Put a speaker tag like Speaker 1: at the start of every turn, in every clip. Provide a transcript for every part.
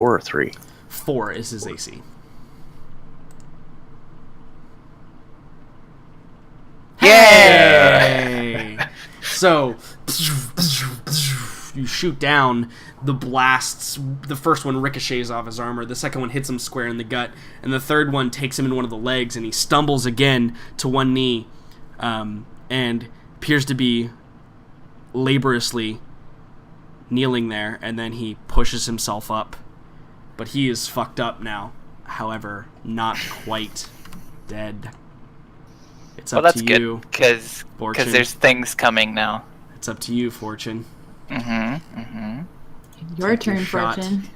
Speaker 1: 4 or 3?
Speaker 2: 4 is his AC. Hey! So, you shoot down, the blasts, the first one ricochets off his armor, the second one hits him square in the gut, and the third one takes him in one of the legs, and he stumbles again to one knee, and appears to be laboriously kneeling there, and then he pushes himself up. But he is fucked up now, however, not quite dead. It's up to you.
Speaker 3: Because there's things coming now.
Speaker 2: It's up to you, Fortune.
Speaker 4: Your turn, Fortune.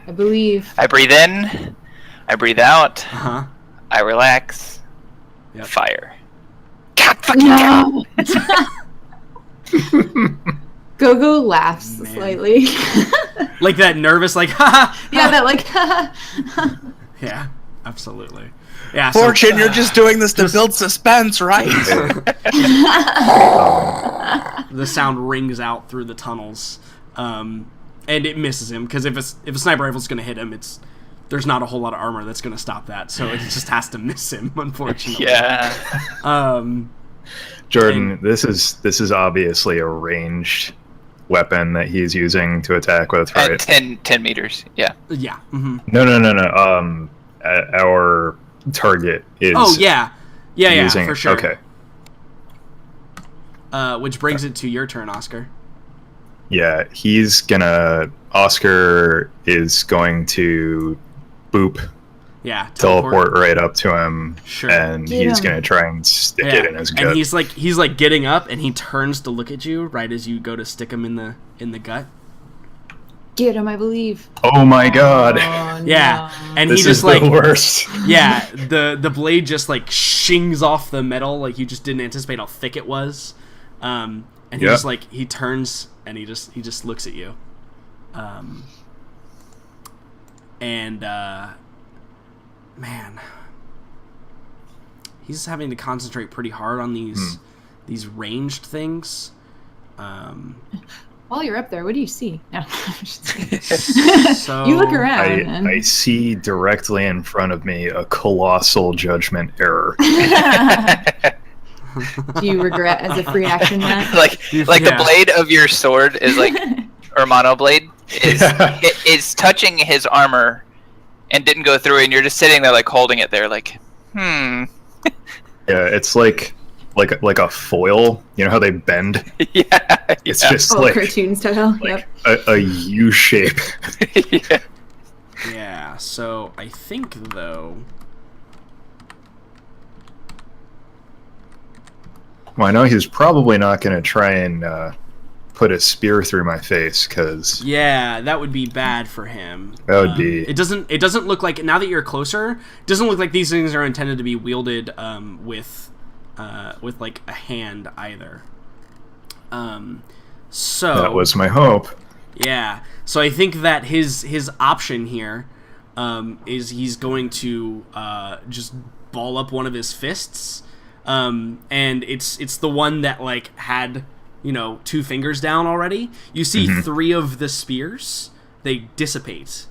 Speaker 4: I believe.
Speaker 3: I breathe in. I breathe out.
Speaker 2: Uh-huh.
Speaker 3: I relax.
Speaker 2: Yep.
Speaker 3: Fire. God fucking damn.
Speaker 4: Gogo laughs slightly.
Speaker 2: Like that nervous, like, ha.
Speaker 4: Yeah, that like,
Speaker 2: Yeah, absolutely. Yeah,
Speaker 1: Fortune, you're just doing this to build suspense, right?
Speaker 2: The sound rings out through the tunnels, and it misses him, because if a sniper rifle's going to hit him, there's not a whole lot of armor that's going to stop that, so it just has to miss him, unfortunately.
Speaker 3: Yeah.
Speaker 5: Jordan, this is obviously a ranged weapon that he's using to attack with, right?
Speaker 3: At 10 meters, yeah.
Speaker 2: Yeah. Mm-hmm.
Speaker 5: No. Our target is.
Speaker 2: Oh yeah,
Speaker 5: using,
Speaker 2: for sure.
Speaker 5: Okay.
Speaker 2: Which brings it to your turn, Oscar.
Speaker 5: Yeah, Oscar is going to boop.
Speaker 2: Yeah,
Speaker 5: teleport right up to him,
Speaker 2: sure.
Speaker 5: And he's gonna try and stick it in his gut.
Speaker 2: And he's like getting up, and he turns to look at you right as you go to stick him in the gut.
Speaker 4: Get him, I believe.
Speaker 5: Oh my god!
Speaker 4: Oh,
Speaker 2: yeah,
Speaker 4: no.
Speaker 2: and
Speaker 5: this
Speaker 2: he just
Speaker 5: is the worst.
Speaker 2: Yeah, the blade just like shings off the metal, like you just didn't anticipate how thick it was, and he just like he turns and he just looks at you, and man, he's having to concentrate pretty hard on these ranged things.
Speaker 4: While you're up there, what do you see? No.
Speaker 2: So
Speaker 4: you look around.
Speaker 5: I see directly in front of me a colossal judgment error.
Speaker 4: Do you regret as a free action, Matt?
Speaker 3: like the blade of your sword is like, or mono blade is touching his armor and didn't go through it, and you're just sitting there like holding it there like,
Speaker 5: Yeah, it's like a foil. You know how they bend?
Speaker 3: Yeah.
Speaker 5: It's just like
Speaker 4: cartoon style.
Speaker 5: Like a U shape.
Speaker 2: Yeah, so I think though.
Speaker 5: Well, I know he's probably not going to try and put a spear through my face, because
Speaker 2: yeah, that would be bad for him.
Speaker 5: That would be.
Speaker 2: It doesn't look like, now that you're closer, it doesn't look like these things are intended to be wielded with like a hand either. So
Speaker 5: that was my hope.
Speaker 2: Yeah. So I think that his option here is he's going to just ball up one of his fists, and it's the one that like had 2 fingers down already. You see 3 of the spears, they dissipate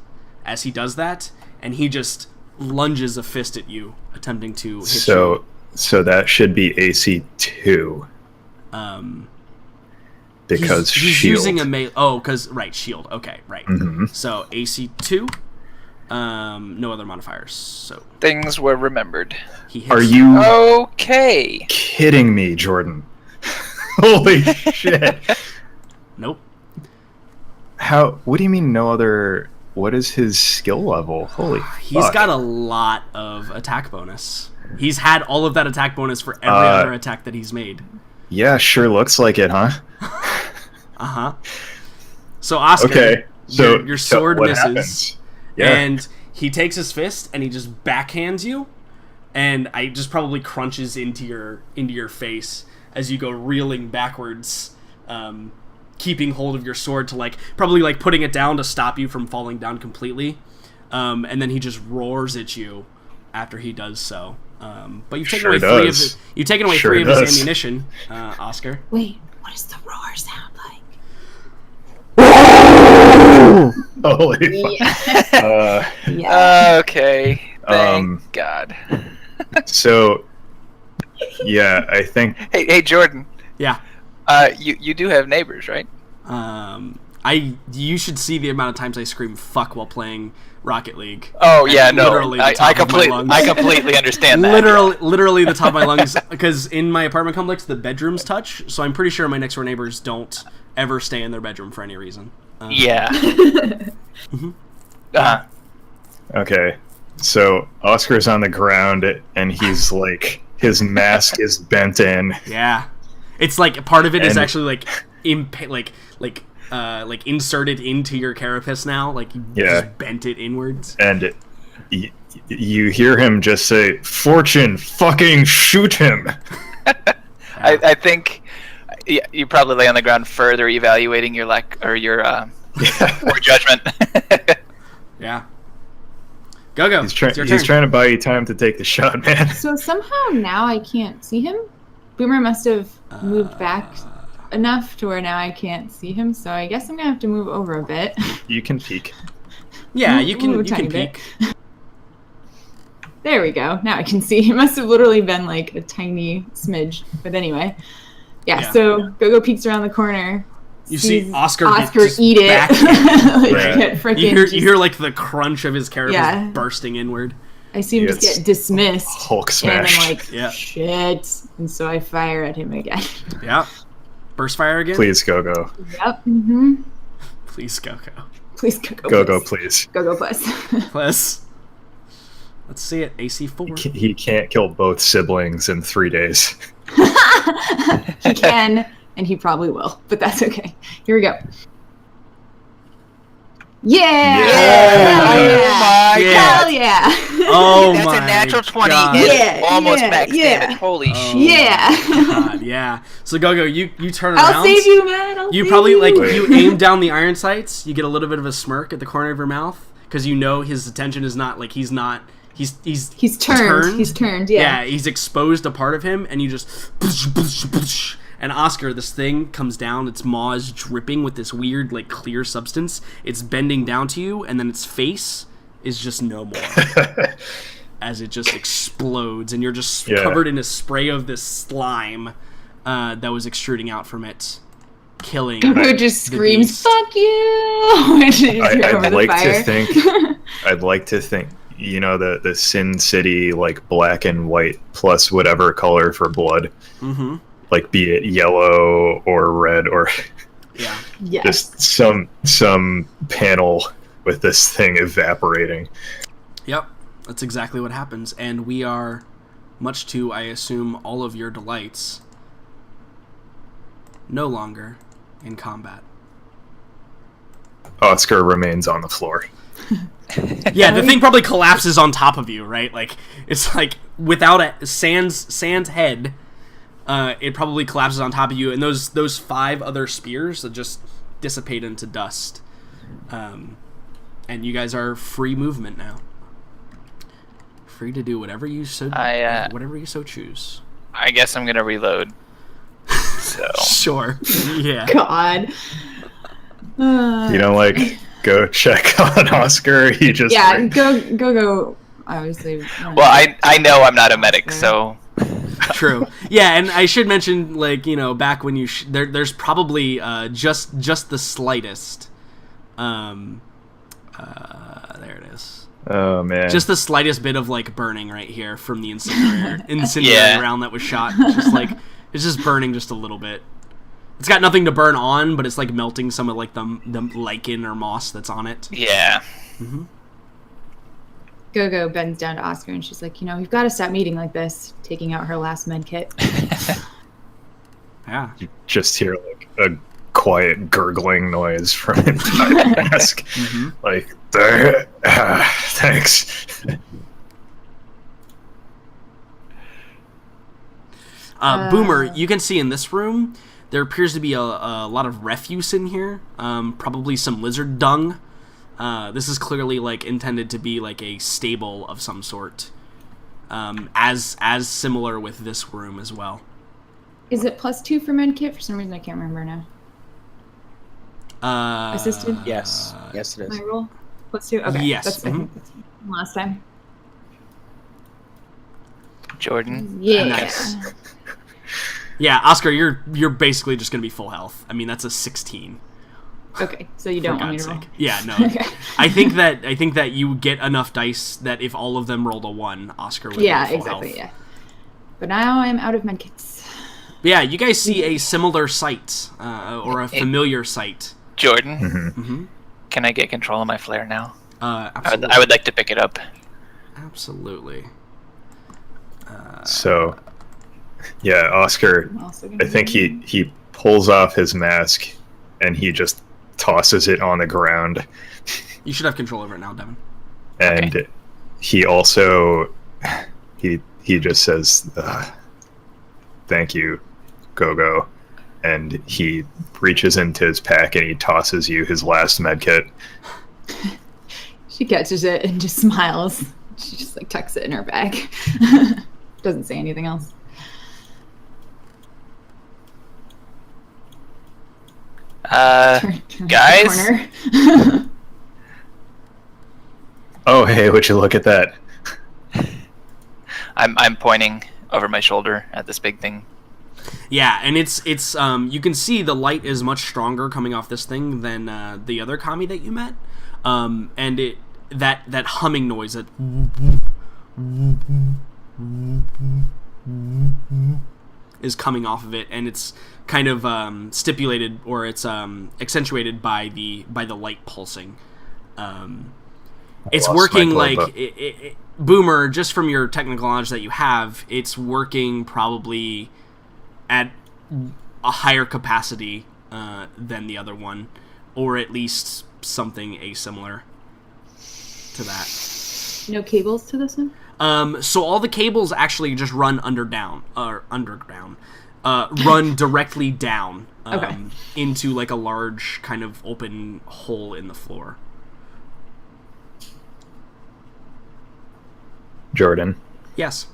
Speaker 2: as he does that, and he just lunges a fist at you, attempting to hit you.
Speaker 5: So that should be AC 2. Because
Speaker 2: he's
Speaker 5: shield.
Speaker 2: using a melee. Oh, because shield. Okay, right. So AC 2. No other modifiers. So
Speaker 3: things were remembered.
Speaker 5: Are you
Speaker 3: okay?
Speaker 5: Kidding me, Jordan? Holy shit!
Speaker 2: Nope.
Speaker 5: How? What do you mean no other? What is his skill level? Holy
Speaker 2: He's
Speaker 5: fuck.
Speaker 2: got a lot of attack bonus. He's had all of that attack bonus for every other attack that he's made.
Speaker 5: Yeah, sure looks like it, huh?
Speaker 2: Uh-huh. So Oscar,
Speaker 5: okay. So
Speaker 2: your sword
Speaker 5: what
Speaker 2: misses,
Speaker 5: happens? Yeah.
Speaker 2: and he takes his fist and he just backhands you, and I just probably crunches into your face as you go reeling backwards, keeping hold of your sword to probably putting it down to stop you from falling down completely, and then he just roars at you after he does so. But you've taken away 3 of his, three of his ammunition, Oscar.
Speaker 4: Wait, what does the roar sound like?
Speaker 5: Holy fuck.
Speaker 4: Yeah.
Speaker 3: Okay. Thank God.
Speaker 5: So, yeah, I think
Speaker 3: Hey, Jordan.
Speaker 2: Yeah.
Speaker 3: You do have neighbors, right?
Speaker 2: You should see the amount of times I scream "fuck" while playing Rocket League.
Speaker 3: Oh
Speaker 2: And
Speaker 3: yeah, no.
Speaker 2: literally the
Speaker 3: I
Speaker 2: top of my lungs.
Speaker 3: completely understand that.
Speaker 2: Literally the top of my lungs, because in my apartment complex the bedrooms touch, so I'm pretty sure my next door neighbors don't ever stay in their bedroom for any reason.
Speaker 3: Yeah.
Speaker 5: okay. So Oscar's on the ground and he's like his mask is bent in.
Speaker 2: Yeah, it's like part of it is
Speaker 5: And-
Speaker 2: actually like inserted into your carapace now. Like you just bent it inwards.
Speaker 5: And you hear him just say, "Fortune, fucking shoot him."
Speaker 3: I think you probably lay on the ground further evaluating your poor judgment.
Speaker 2: Yeah. Go.
Speaker 5: He's
Speaker 2: It's your
Speaker 5: he's
Speaker 2: turn.
Speaker 5: trying to buy you time to take the shot, man.
Speaker 4: So somehow now I can't see him. Boomer must have moved back enough to where now I can't see him. So I guess I'm gonna have to move over a bit.
Speaker 5: You can peek.
Speaker 2: Yeah,
Speaker 4: Ooh,
Speaker 2: you can
Speaker 4: tiny bit.
Speaker 2: peek.
Speaker 4: There we go. Now I can see. It must have literally been like a tiny smidge. But anyway. Yeah. So Gogo peeks around the corner.
Speaker 2: You see
Speaker 4: sees
Speaker 2: Oscar just
Speaker 4: eat it.
Speaker 2: back-
Speaker 4: Like,
Speaker 5: Right.
Speaker 4: get frickin'
Speaker 2: You
Speaker 4: just-
Speaker 2: hear like the crunch of his carapace
Speaker 4: Yeah.
Speaker 2: bursting inward.
Speaker 4: I see him
Speaker 5: He
Speaker 4: just
Speaker 5: gets
Speaker 4: get dismissed.
Speaker 5: Hulk
Speaker 4: And I'm
Speaker 5: smashed.
Speaker 4: like,
Speaker 2: Yeah.
Speaker 4: shit. And so I fire at him again.
Speaker 2: Yeah. Burst fire again?
Speaker 5: Please, Go-Go.
Speaker 4: Yep. Mm-hmm.
Speaker 2: Please go.
Speaker 4: Please go.
Speaker 5: Go-Go, please.
Speaker 4: Go plus.
Speaker 2: Plus. Let's see it. AC 4.
Speaker 5: He can't kill both siblings in 3 days.
Speaker 4: He can, and he probably will, but that's okay. Here we go. Yeah!
Speaker 5: Yeah.
Speaker 4: Hell yeah!
Speaker 2: Yeah.
Speaker 4: Hell yeah!
Speaker 2: Oh
Speaker 3: That's
Speaker 2: my
Speaker 3: a natural 20.
Speaker 2: God.
Speaker 3: It's
Speaker 4: Yeah,
Speaker 3: almost
Speaker 4: yeah,
Speaker 3: max
Speaker 4: yeah.
Speaker 3: damage. Holy
Speaker 2: Oh.
Speaker 3: shit.
Speaker 4: Yeah!
Speaker 2: God, yeah. So Go, you turn around.
Speaker 4: I'll save you, man! I'll
Speaker 2: You
Speaker 4: save
Speaker 2: probably,
Speaker 4: you.
Speaker 2: like, you aim down the iron sights, you get a little bit of a smirk at the corner of your mouth, because you know his attention is not, like, he's
Speaker 4: He's turned, yeah.
Speaker 2: Yeah, he's exposed a part of him, and you just... And Oscar, this thing comes down, its maw is dripping with this weird, like, clear substance. It's bending down to you, and then its face is just no more. As it just explodes, and you're just covered in a spray of this slime that was extruding out from it, killing
Speaker 4: Gogo just
Speaker 2: the
Speaker 4: screams,
Speaker 2: beast.
Speaker 4: "Fuck you!" And she just threw over
Speaker 5: I'd
Speaker 4: the
Speaker 5: like
Speaker 4: fire.
Speaker 5: to think. I'd like to think. You know, the Sin City, like, black and white plus whatever color for blood.
Speaker 2: Mm-hmm.
Speaker 5: Like, be it yellow or red or
Speaker 2: Yeah.
Speaker 4: Yes.
Speaker 5: just some panel with this thing evaporating.
Speaker 2: Yep. That's exactly what happens. And we are, much to, I assume, all of your delights, no longer in combat.
Speaker 5: Oscar remains on the floor.
Speaker 2: Yeah, the thing probably collapses on top of you, right? Like, it's like, without a Sans head, it probably collapses on top of you, and those 5 other spears that just dissipate into dust. And you guys are free movement now. Free to do whatever you so choose.
Speaker 3: I guess I'm gonna reload. So
Speaker 2: Sure. Yeah.
Speaker 4: God.
Speaker 5: You don't, like, go check on Oscar. You just
Speaker 4: Yeah, go. Obviously.
Speaker 3: well, I know I'm not a medic, so
Speaker 2: True. Yeah, and I should mention, like, you know, back when you there's probably just the slightest there it is.
Speaker 5: Oh man.
Speaker 2: Just the slightest bit of, like, burning right here from the incendiary
Speaker 3: Yeah.
Speaker 2: round that was shot. It's just like it's just burning just a little bit. It's got nothing to burn on, but it's like melting some of, like, the lichen or moss that's on it.
Speaker 3: yeah.
Speaker 4: Gogo bends down to Oscar and she's like, we've got to stop meeting like this. Taking out her last med kit.
Speaker 2: Yeah.
Speaker 5: You just hear, like, a quiet gurgling noise from inside the mask. Like, thanks.
Speaker 2: Boomer, you can see in this room there appears to be a lot of refuse in here, probably some lizard dung. This is clearly, like, intended to be like a stable of some sort, as similar with this room as well.
Speaker 4: Is it +2 for med kit? For some reason I can't remember now. Assisted?
Speaker 1: Yes. Yes, it
Speaker 4: My
Speaker 1: is.
Speaker 4: roll? +2? Okay.
Speaker 2: Yes,
Speaker 4: That's, I think that's last time.
Speaker 3: Jordan.
Speaker 4: Yeah.
Speaker 2: Nice. Yeah, Oscar, you're basically just gonna be full health. I mean, that's a 16.
Speaker 4: Okay, so you
Speaker 2: For
Speaker 4: don't want me
Speaker 2: God's
Speaker 4: to roll?
Speaker 2: sake. Yeah, no.
Speaker 4: Okay.
Speaker 2: I think that you get enough dice that if all of them rolled a 1, Oscar would
Speaker 4: Yeah,
Speaker 2: be full
Speaker 4: exactly,
Speaker 2: health.
Speaker 4: yeah. But now I'm out of medkits.
Speaker 2: Yeah, you guys see a similar sight, or a familiar sight.
Speaker 3: Jordan,
Speaker 2: Mm-hmm.
Speaker 3: can I get control of my flare now?
Speaker 2: Absolutely.
Speaker 3: I would like to pick it up.
Speaker 2: Absolutely.
Speaker 5: So, yeah, Oscar,
Speaker 4: I'm also gonna
Speaker 5: I think
Speaker 4: do-
Speaker 5: he pulls off his mask and he just tosses it on the ground.
Speaker 2: You should have control over it now, Devin.
Speaker 5: And
Speaker 3: Okay.
Speaker 5: he also he just says, "Thank you, Gogo," and he reaches into his pack and he tosses you his last medkit.
Speaker 4: She catches it and just smiles. She just like tucks it in her bag. Doesn't say anything else. Turns the
Speaker 3: Guys?
Speaker 4: corner.
Speaker 5: Oh, hey, would you look at that?
Speaker 3: I'm pointing over my shoulder at this big thing.
Speaker 2: Yeah, and it's you can see the light is much stronger coming off this thing than the other kami that you met, and that humming noise that is coming off of it, and it's kind of stipulated, or it's accentuated by the light pulsing. It's
Speaker 5: lost
Speaker 2: working
Speaker 5: my
Speaker 2: like
Speaker 5: glove
Speaker 2: Boomer, just from your technical knowledge that you have, it's working probably at a higher capacity than the other one, or at least something asimilar to that.
Speaker 4: No cables to this one?
Speaker 2: So all the cables actually just run underground, run directly down
Speaker 4: Okay.
Speaker 2: into like a large kind of open hole in the floor.
Speaker 5: Jordan,
Speaker 2: Yes.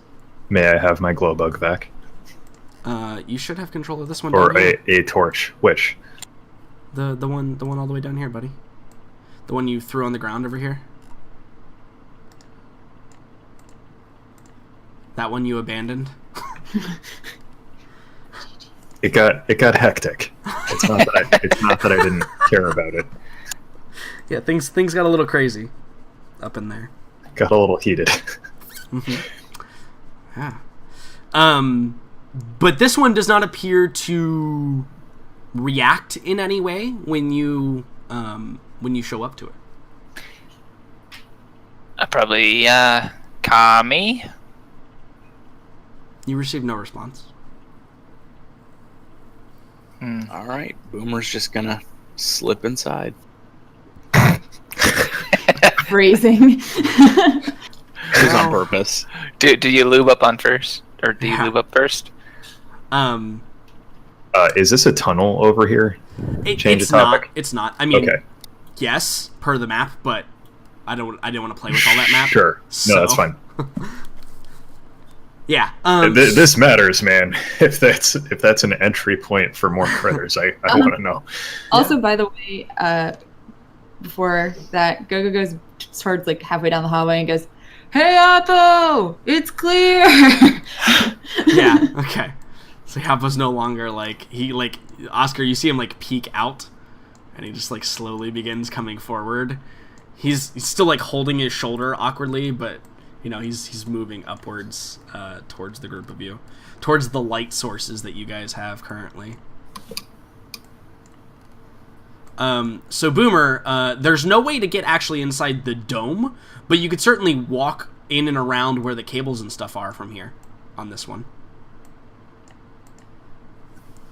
Speaker 5: may I have my glow bug back?
Speaker 2: You should have control of this one.
Speaker 5: Or
Speaker 2: down here.
Speaker 5: a torch? Which?
Speaker 2: The one all the way down here, buddy. The one you threw on the ground over here. That one you abandoned.
Speaker 5: It got hectic. It's not that I didn't care about it.
Speaker 2: Yeah, things got a little crazy up in there.
Speaker 5: Got a little heated.
Speaker 2: Yeah. But this one does not appear to react in any way when you show up to it.
Speaker 3: Probably Kami.
Speaker 2: You receive no response.
Speaker 1: All right, Boomer's just gonna slip inside.
Speaker 4: Phrasing.
Speaker 1: It was on purpose.
Speaker 3: Do you lube up on first, or do you
Speaker 2: Yeah.
Speaker 3: lube up first?
Speaker 5: Is this a tunnel over here? Change
Speaker 2: It's
Speaker 5: the topic?
Speaker 2: not. It's not. I mean,
Speaker 5: Okay.
Speaker 2: yes, per the map, but I didn't want to play with all that map.
Speaker 5: Sure.
Speaker 2: So-
Speaker 5: No, that's fine.
Speaker 2: Yeah.
Speaker 5: This matters, man. If that's an entry point for more critters, I want to know.
Speaker 4: Also, by the way, before that, Gogo goes towards like halfway down the hallway and goes, "Hey, Otto, it's clear."
Speaker 2: Yeah. Okay. So Yappa's no longer Oscar. You see him like peek out, and he just like slowly begins coming forward. He's still like holding his shoulder awkwardly, but he's moving upwards towards the group of you, towards the light sources that you guys have currently. So Boomer, there's no way to get actually inside the dome, but you could certainly walk in and around where the cables and stuff are from here on this one.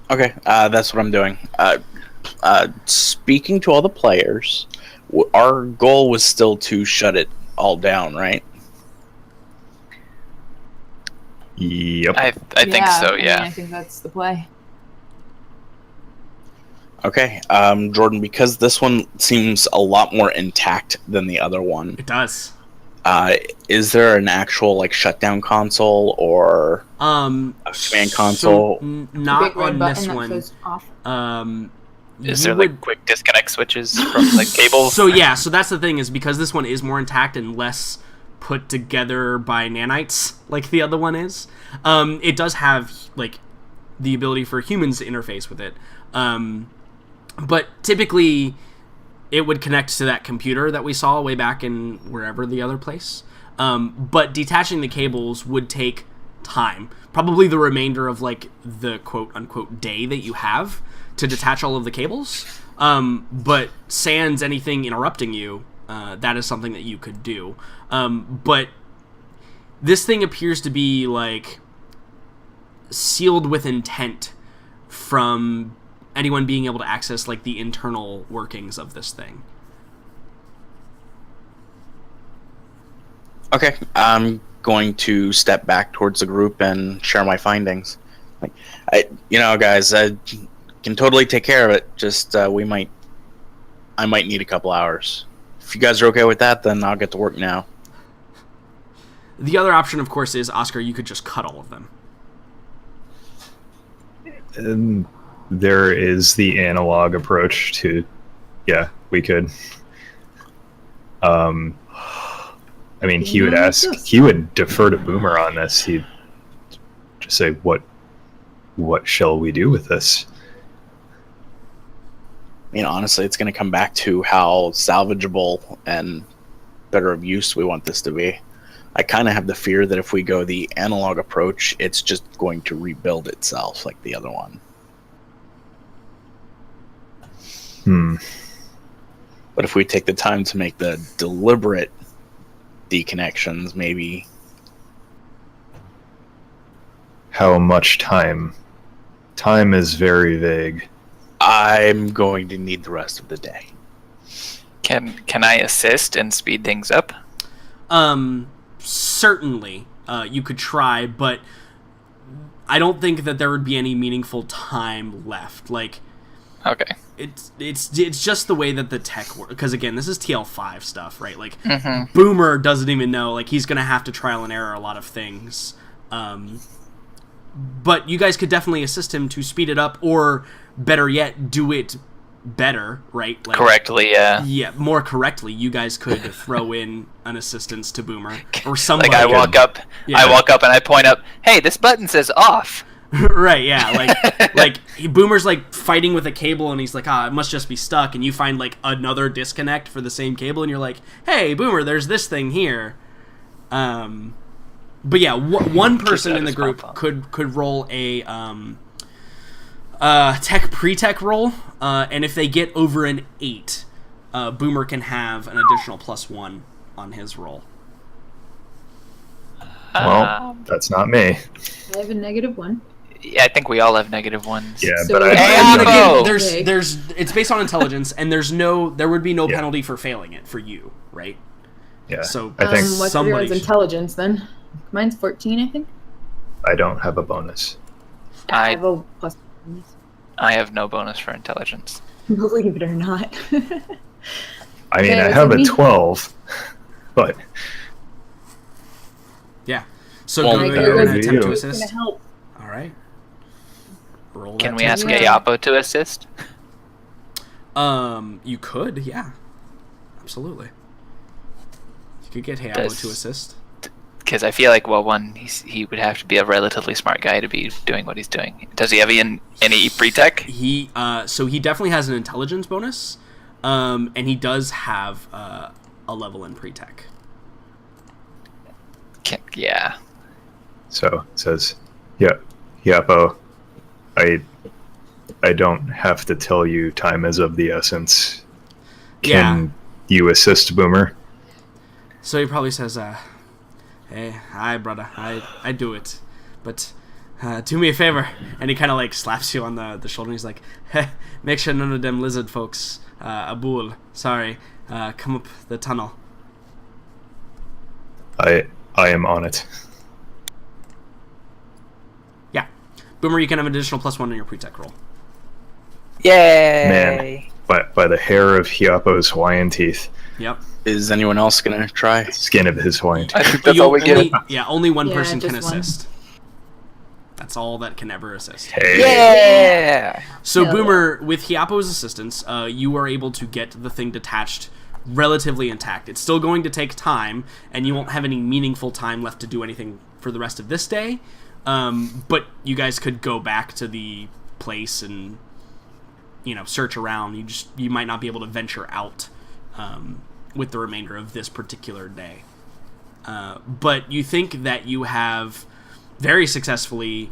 Speaker 1: Okay, that's what I'm doing. Speaking to all the players, our goal was still to shut it all down, right?
Speaker 5: Yep.
Speaker 3: I think so. Yeah.
Speaker 4: I think that's the play.
Speaker 1: Okay, Jordan, because this one seems a lot more intact than the other one,
Speaker 2: It does.
Speaker 1: is there an actual shutdown console or a command console?
Speaker 2: Not
Speaker 4: Big red
Speaker 2: on
Speaker 4: button
Speaker 2: this
Speaker 4: that
Speaker 2: one.
Speaker 4: says off.
Speaker 3: Is there like quick disconnect switches from like cables?
Speaker 2: So yeah, so that's the thing, is because this one is more intact and less put together by nanites like the other one is. It does have like the ability for humans to interface with it, but typically it would connect to that computer that we saw way back in wherever the other place. But detaching the cables would take time, probably the remainder of like the quote unquote day that you have to detach all of the cables. But sans anything interrupting you, that is something that you could do. But this thing appears to be like sealed with intent from anyone being able to access like the internal workings of this thing.
Speaker 1: Okay, I'm going to step back towards the group and share my findings. Like, guys, I can totally take care of it. Just I might need a couple hours. If you guys are okay with that, then I'll get to work now.
Speaker 2: The other option, of course, is, Oscar, you could just cut all of them.
Speaker 5: And there is the analog approach to, yeah, we could. I mean, he would defer to Boomer on this. He'd just say, what shall we do with this?
Speaker 1: I mean, honestly, it's going to come back to how salvageable and better of use we want this to be. I kind of have the fear that if we go the analog approach, it's just going to rebuild itself like the other one. But if we take the time to make the deliberate deconnections, maybe.
Speaker 5: How much time? Time is very vague.
Speaker 1: I'm going to need the rest of the day.
Speaker 3: Can I assist and speed things up?
Speaker 2: Certainly, you could try, but I don't think that there would be any meaningful time left. Like,
Speaker 3: okay,
Speaker 2: it's just the way that the tech works. Because again, this is TL5 stuff, right? Like, Boomer doesn't even know. Like, he's gonna have to trial and error a lot of things. But you guys could definitely assist him to speed it up, or better yet, do it better, right? Like,
Speaker 3: correctly, yeah.
Speaker 2: Yeah, more correctly. You guys could throw in an assistance to Boomer or somebody.
Speaker 3: Like I walk up and I point up, "Hey, this button says off."
Speaker 2: Right, yeah, like Boomer's like fighting with a cable and he's like, it must just be stuck, and you find like another disconnect for the same cable and you're like, "Hey, Boomer, there's this thing here." But yeah, one person in the group could roll a pre-tech roll, and if they get over an 8, Boomer can have an additional +1 on his roll.
Speaker 5: Well, that's not me.
Speaker 4: I have a -1.
Speaker 3: Yeah, I think we all have -1s.
Speaker 5: Yeah,
Speaker 4: So
Speaker 5: but
Speaker 2: Again, there's it's based on intelligence, and there would be no penalty for failing it for you, right?
Speaker 5: Yeah.
Speaker 2: So
Speaker 5: I think
Speaker 4: what's everyone's intelligence then? Mine's 14, I think.
Speaker 5: I don't have a bonus.
Speaker 4: I have a +.
Speaker 3: I have no bonus for intelligence.
Speaker 4: Believe it or not.
Speaker 5: I mean,
Speaker 4: Okay,
Speaker 5: I
Speaker 4: what's
Speaker 5: have
Speaker 4: it
Speaker 5: a
Speaker 4: mean?
Speaker 5: 12, but
Speaker 2: yeah. So
Speaker 1: Well,
Speaker 2: Gogo,
Speaker 5: that
Speaker 2: you're
Speaker 5: would
Speaker 2: gonna
Speaker 5: be
Speaker 2: attempt to
Speaker 5: you.
Speaker 4: It's gonna
Speaker 2: assist.
Speaker 4: help.
Speaker 2: All right. Roll.
Speaker 3: Can
Speaker 2: that
Speaker 3: we ask
Speaker 4: Yeah.
Speaker 3: Ayapo to assist?
Speaker 2: You could, yeah. Absolutely. You could get Hayabo to assist.
Speaker 3: Because I feel like, well, one, he would have to be a relatively smart guy to be doing what he's doing. Does he have any pre-tech?
Speaker 2: So he definitely has an intelligence bonus, and he does have a level in pre-tech.
Speaker 3: Yeah.
Speaker 5: so it says, yeah, Yapo, I don't have to tell you time is of the essence. Can you assist Boomer?
Speaker 2: So he probably says, "Hey, hi, brother. I do it, but do me a favor." And he kind of like slaps you on the shoulder. And he's like, "Hey, make sure none of them lizard folks, Abul, sorry, come up the tunnel."
Speaker 5: I am on it.
Speaker 2: Yeah, Boomer, you can have an additional +1 on your pre-tech roll.
Speaker 3: Yay!
Speaker 5: Man, by the hair of Hiapo's Hawaiian teeth.
Speaker 2: Yep.
Speaker 1: Is anyone else going to try?
Speaker 5: Skin of his Hawaiian teeth.
Speaker 3: I think that's all we get.
Speaker 2: Only one
Speaker 4: Yeah,
Speaker 2: person can
Speaker 4: just one.
Speaker 2: assist. That's all that can ever assist.
Speaker 5: Hey.
Speaker 3: Yeah.
Speaker 2: So
Speaker 4: Hell
Speaker 2: Boomer, with Hiapo's assistance, you are able to get the thing detached relatively intact. It's still going to take time, and you won't have any meaningful time left to do anything for the rest of this day. But you guys could go back to the place and, search around. You might not be able to venture out with the remainder of this particular day. But you think that you have very successfully,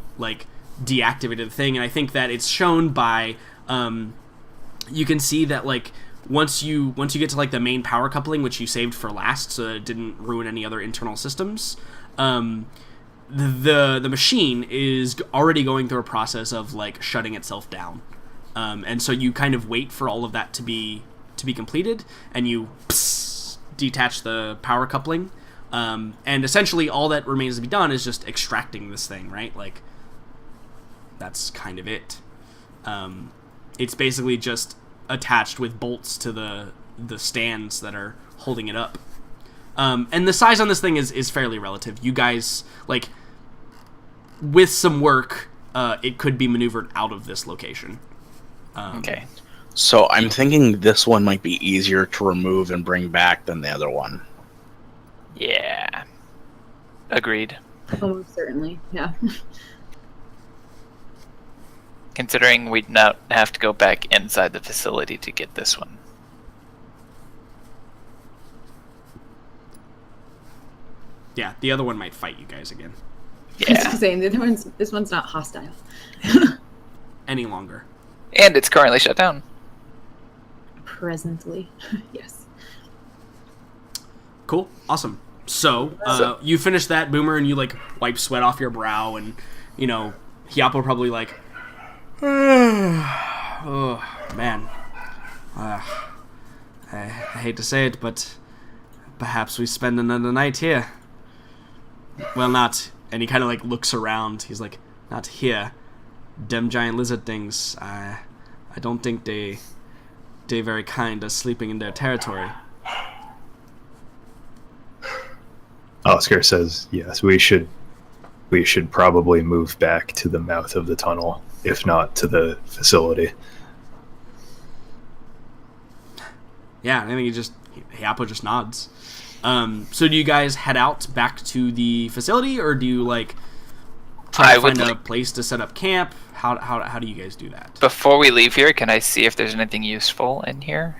Speaker 2: deactivated the thing, and I think that it's shown by, you can see that, once you get to, the main power coupling, which you saved for last so that it didn't ruin any other internal systems, the machine is already going through a process of, shutting itself down. And so you kind of wait for all of that to be completed, and you detach the power coupling. And essentially all that remains to be done is just extracting this thing, right? That's kind of it. It's basically just attached with bolts to the stands that are holding it up. And the size on this thing is fairly relative. You guys, with some work, it could be maneuvered out of this location.
Speaker 3: Okay.
Speaker 1: So I'm thinking this one might be easier to remove and bring back than the other one.
Speaker 3: Yeah. Agreed.
Speaker 4: Almost certainly, yeah.
Speaker 3: Considering we'd not have to go back inside the facility to get this one.
Speaker 2: Yeah, the other one might fight you guys again.
Speaker 4: I was
Speaker 3: Yeah.
Speaker 4: saying this one's not hostile.
Speaker 2: Any longer.
Speaker 3: And it's currently shut down.
Speaker 4: Presently, yes.
Speaker 2: Cool. Awesome. So, you finish that, Boomer, and you, wipe sweat off your brow, and, Hiapo probably, oh, man. I hate to say it, but perhaps we spend another night here. Well, not. And he kind of, looks around. He's like, not here. Dem giant lizard things, I don't think they very kind of sleeping in their territory.
Speaker 5: Oscar says, yes, we should probably move back to the mouth of the tunnel, if not to the facility.
Speaker 2: Yeah, I think Hiapo just nods. So do you guys head out back to the facility, or do you, try to find a place to set up camp? How do you guys do that?
Speaker 3: Before we leave here, can I see if there's anything useful in here?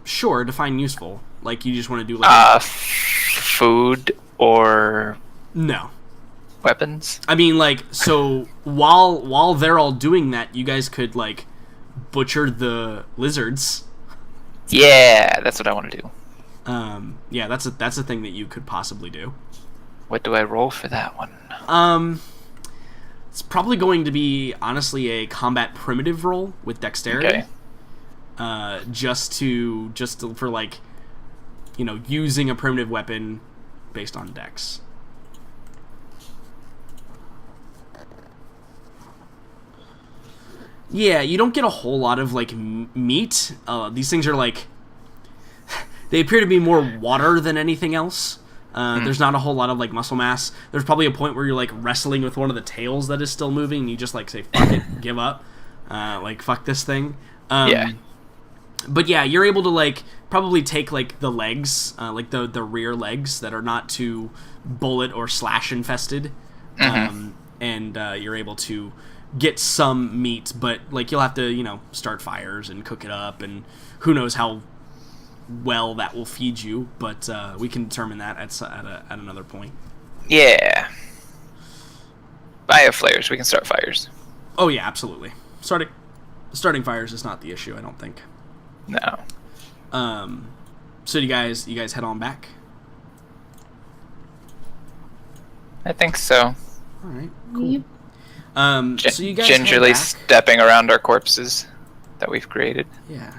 Speaker 2: Sure, define useful. You just want to do,
Speaker 3: Food or
Speaker 2: No.
Speaker 3: weapons?
Speaker 2: I mean, so while they're all doing that, you guys could, butcher the lizards.
Speaker 3: Yeah, that's what I want to do.
Speaker 2: Yeah, that's a thing that you could possibly do.
Speaker 3: What do I roll for that one?
Speaker 2: It's probably going to be, honestly, a combat primitive roll with dexterity.
Speaker 3: Okay.
Speaker 2: Just for, using a primitive weapon based on dex. Yeah, you don't get a whole lot of, meat. These things are, they appear to be more water than anything else. There's not a whole lot of, muscle mass. There's probably a point where you're, wrestling with one of the tails that is still moving, and you just, say, fuck it, give up. Fuck this thing.
Speaker 3: Yeah.
Speaker 2: But yeah, you're able to, probably take, the legs, the rear legs that are not too bullet or slash infested.
Speaker 3: Mm-hmm.
Speaker 2: And you're able to get some meat, but, you'll have to, start fires and cook it up, and who knows how well that will feed you, but we can determine that at another point.
Speaker 3: Yeah. I have flares. We can start fires.
Speaker 2: Oh yeah, absolutely. Starting fires is not the issue, I don't think.
Speaker 3: No.
Speaker 2: So you guys head on back?
Speaker 3: I think so.
Speaker 2: All right, cool.
Speaker 4: Yep.
Speaker 2: So you guys head
Speaker 3: gingerly
Speaker 2: back.
Speaker 3: stepping around our corpses that we've created.
Speaker 2: Yeah.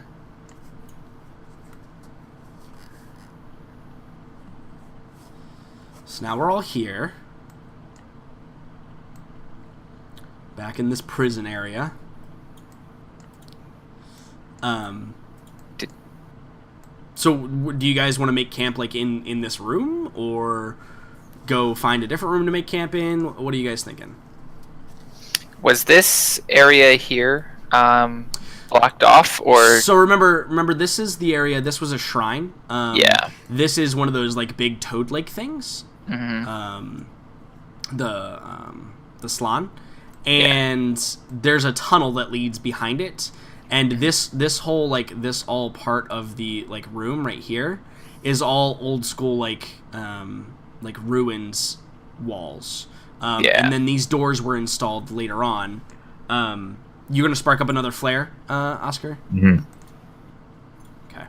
Speaker 2: So now we're all here. Back in this prison area. So do you guys want to make camp in this room, or go find a different room to make camp in? What are you guys thinking?
Speaker 3: Was this area here blocked off, or?
Speaker 2: So remember, this is the area. This was a shrine.
Speaker 3: Yeah.
Speaker 2: This is one of those like big toad lake things.
Speaker 3: Mm-hmm.
Speaker 2: The Slan, and there's a tunnel that leads behind it, and this whole like this all part of the like room right here is all old school like ruins walls. And then these doors were installed later on. You gonna spark up another flare, Oscar?
Speaker 5: Mm-hmm.
Speaker 2: Okay.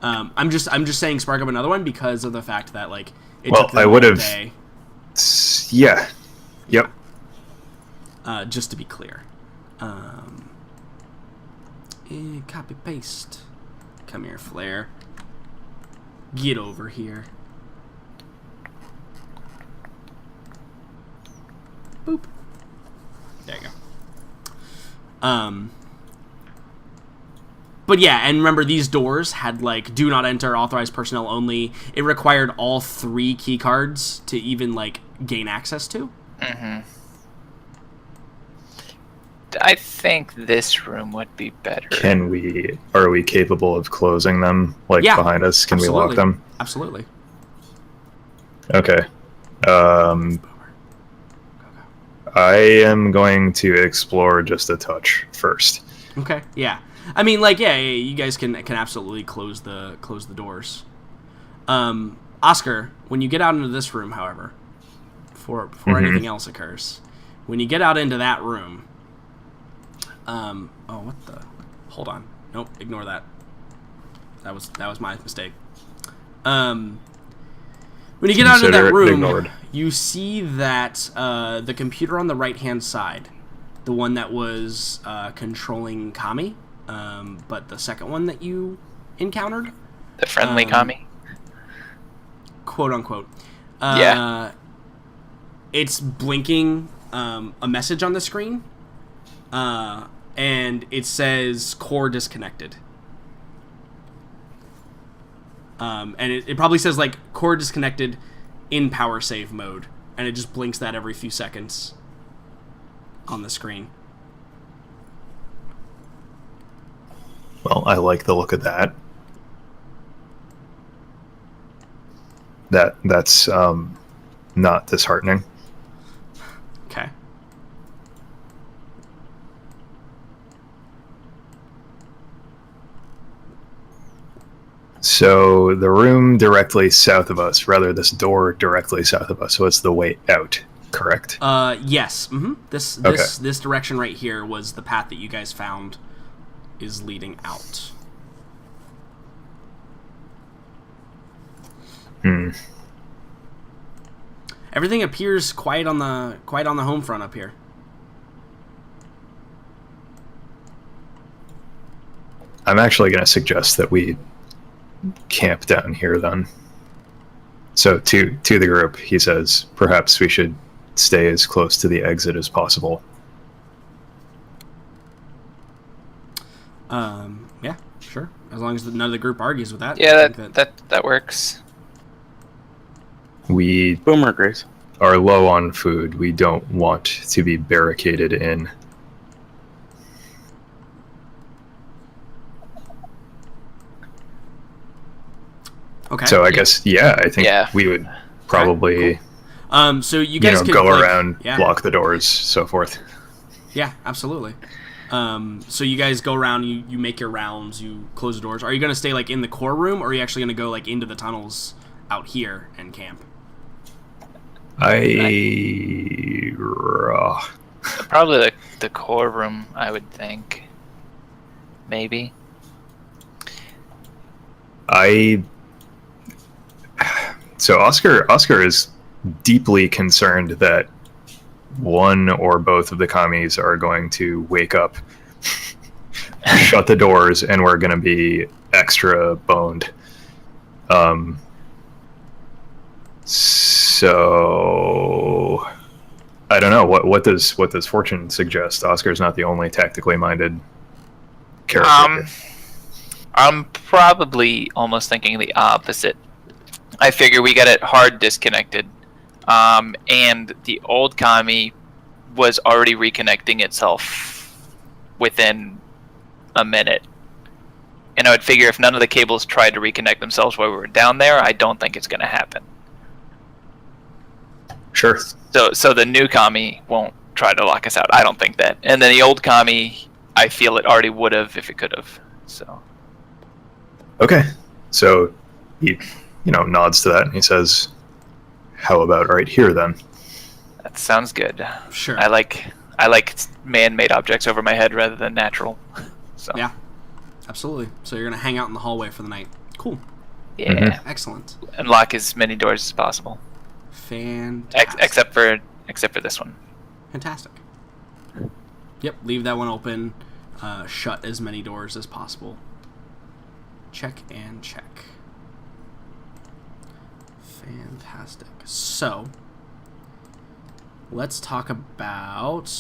Speaker 2: I'm just saying spark up another one because of the fact that like it
Speaker 5: Well,
Speaker 2: took them
Speaker 5: I would
Speaker 2: all
Speaker 5: have.
Speaker 2: day.
Speaker 5: Yeah. Yep.
Speaker 2: Just to be clear. Copy paste. Come here, flare. Get over here. Boop. There you go. But yeah, and remember these doors had like do not enter, authorized personnel only. It required all 3 key cards to even like gain access to.
Speaker 3: Mm-hmm. I think this room would be better.
Speaker 5: Are we capable of closing them like behind us? Can we lock them?
Speaker 2: Absolutely.
Speaker 5: Okay. I am going to explore just a touch first.
Speaker 2: Okay. Yeah. I mean, like, yeah, you guys can absolutely close the doors. Oscar, when you get out into this room, however, before anything else occurs, when you get out into that room, what the? Hold on. Nope. Ignore that. That was my mistake. When you get out into that room, you see that the computer on the right-hand side, the one that was controlling Kami, but the second one that you encountered,
Speaker 3: the friendly Kami,
Speaker 2: quote unquote, it's blinking a message on the screen, and it says core disconnected. And it probably says like core disconnected in power save mode, and it just blinks that every few seconds on the screen.
Speaker 5: Well, I like the look of that. That's not disheartening.
Speaker 2: Okay.
Speaker 5: So the room directly south of us, rather this door directly south of us, so it's the way out, correct?
Speaker 2: Yes. Mm-hmm. This direction right here was the path that you guys found is leading out. Everything appears quiet on the home front up here.
Speaker 5: I'm actually going to suggest that we camp down here then. So to the group, he says, perhaps we should stay as close to the exit as possible.
Speaker 2: Yeah, sure. As long as none of the group argues with that.
Speaker 3: Yeah, that works.
Speaker 5: We
Speaker 1: Boomer agrees.
Speaker 5: are low on food. We don't want to be barricaded in.
Speaker 2: Okay.
Speaker 5: So I guess, I think we would probably
Speaker 2: Cool. So you guys can
Speaker 5: go
Speaker 2: like,
Speaker 5: around, block the doors, so forth.
Speaker 2: Yeah, absolutely. So you guys go around, you make your rounds, you close the doors. Are you going to stay like in the core room, or are you actually going to go like into the tunnels out here and camp?
Speaker 3: Probably the core room, I would think. Maybe.
Speaker 5: So Oscar is deeply concerned that one or both of the commies are going to wake up, shut the doors, and we're going to be extra boned. So I don't know what does Fortune suggest. Oscar's not the only tactically minded character.
Speaker 3: I'm probably almost thinking the opposite. I figure we got it hard disconnected, and the old commie was already reconnecting itself within a minute. And I would figure if none of the cables tried to reconnect themselves while we were down there, I don't think it's going to happen.
Speaker 5: Sure.
Speaker 3: So the new Kami won't try to lock us out. I don't think that. And then the old Kami, I feel it already would have if it could have. So.
Speaker 5: Okay. So he, nods to that and he says, "How about right here then?"
Speaker 3: That sounds good.
Speaker 2: Sure.
Speaker 3: I like man-made objects over my head rather than natural. So.
Speaker 2: Yeah. Absolutely. So you're gonna hang out in the hallway for the night. Cool.
Speaker 3: Yeah.
Speaker 5: Mm-hmm.
Speaker 2: Excellent.
Speaker 3: Unlock as many doors as possible.
Speaker 2: Fantastic.
Speaker 3: Except for this one.
Speaker 2: Fantastic. Yep. Leave that one open. Shut as many doors as possible. Check and check. Fantastic. So, let's talk about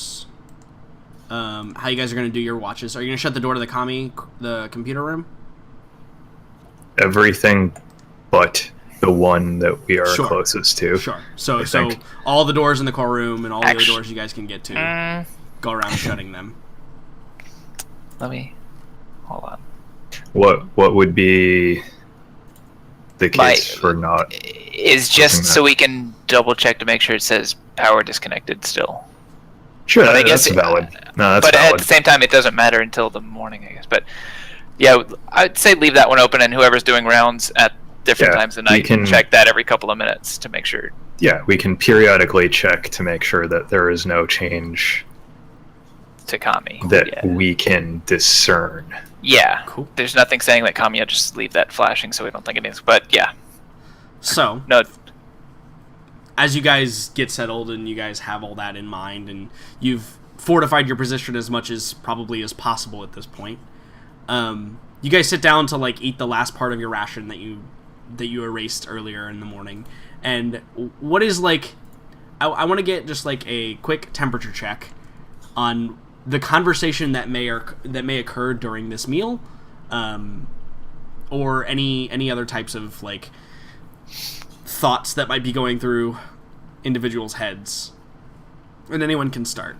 Speaker 2: how you guys are going to do your watches. Are you going to shut the door to the computer room?
Speaker 5: Everything but the one that we are
Speaker 2: Sure.
Speaker 5: closest to.
Speaker 2: Sure. So
Speaker 5: I think.
Speaker 2: all the doors in the core room and all the other
Speaker 3: Actu-
Speaker 2: doors you guys can get to, go around shutting them.
Speaker 3: Let me hold on.
Speaker 5: What would be the case
Speaker 3: My-
Speaker 5: for not?
Speaker 3: Is just
Speaker 5: Something
Speaker 3: so we can double check to make sure it says power disconnected still.
Speaker 5: Sure,
Speaker 3: But I
Speaker 5: that's
Speaker 3: guess-
Speaker 5: valid. No, that's
Speaker 3: But at
Speaker 5: valid.
Speaker 3: the same time, it doesn't matter until the morning, I guess. But yeah, I'd say leave that one open, and whoever's doing rounds at different
Speaker 5: Yeah,
Speaker 3: times of
Speaker 5: we
Speaker 3: night
Speaker 5: can-
Speaker 3: check that every couple of minutes to make sure.
Speaker 5: Yeah, we can periodically check to make sure that there is no change
Speaker 3: To Kami.
Speaker 5: that we can discern.
Speaker 3: Yeah.
Speaker 2: Cool.
Speaker 3: There's nothing saying that Kami, just leave that flashing so we don't think anything. But yeah,
Speaker 2: So,
Speaker 3: no.
Speaker 2: as you guys get settled and you guys have all that in mind and you've fortified your position as much as probably as possible at this point, you guys sit down to like eat the last part of your ration that you erased earlier in the morning. And what is like, I want to get just like a quick temperature check on the conversation that may occur during this meal, or any other types of like thoughts that might be going through individuals' heads. And anyone can start.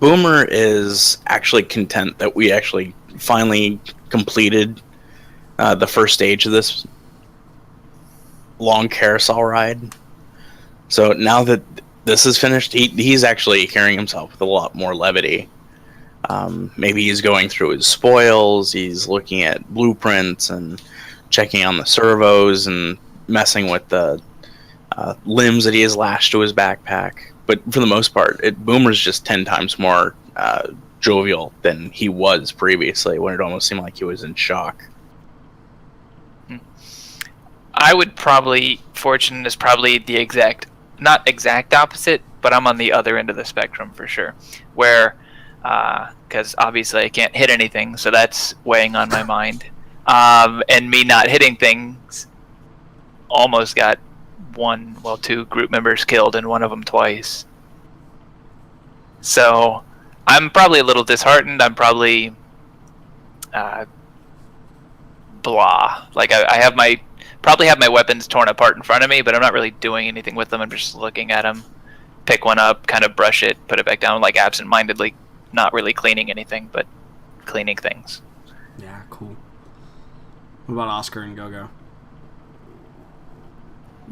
Speaker 1: Boomer is actually content that we actually finally completed the first stage of this long carousel ride. So now that this is finished, he's actually carrying himself with a lot more levity. Maybe he's going through his spoils, he's looking at blueprints and checking on the servos and messing with the limbs that he has lashed to his backpack. But for the most part, Boomer's just 10 times more jovial than he was previously, when it almost seemed like he was in shock.
Speaker 3: I would probably, Fortune is probably the not exact opposite, but I'm on the other end of the spectrum for sure. Where, because obviously I can't hit anything, so that's weighing on my mind. And me not hitting things almost got two group members killed, and one of them twice. So I'm probably a little disheartened. I'm probably blah. Like I probably have my weapons torn apart in front of me, but I'm not really doing anything with them. I'm just looking at them, pick one up, kind of brush it, put it back down, like absent-mindedly, not really cleaning anything, but cleaning things.
Speaker 2: Yeah, cool. What about Oscar and Gogo?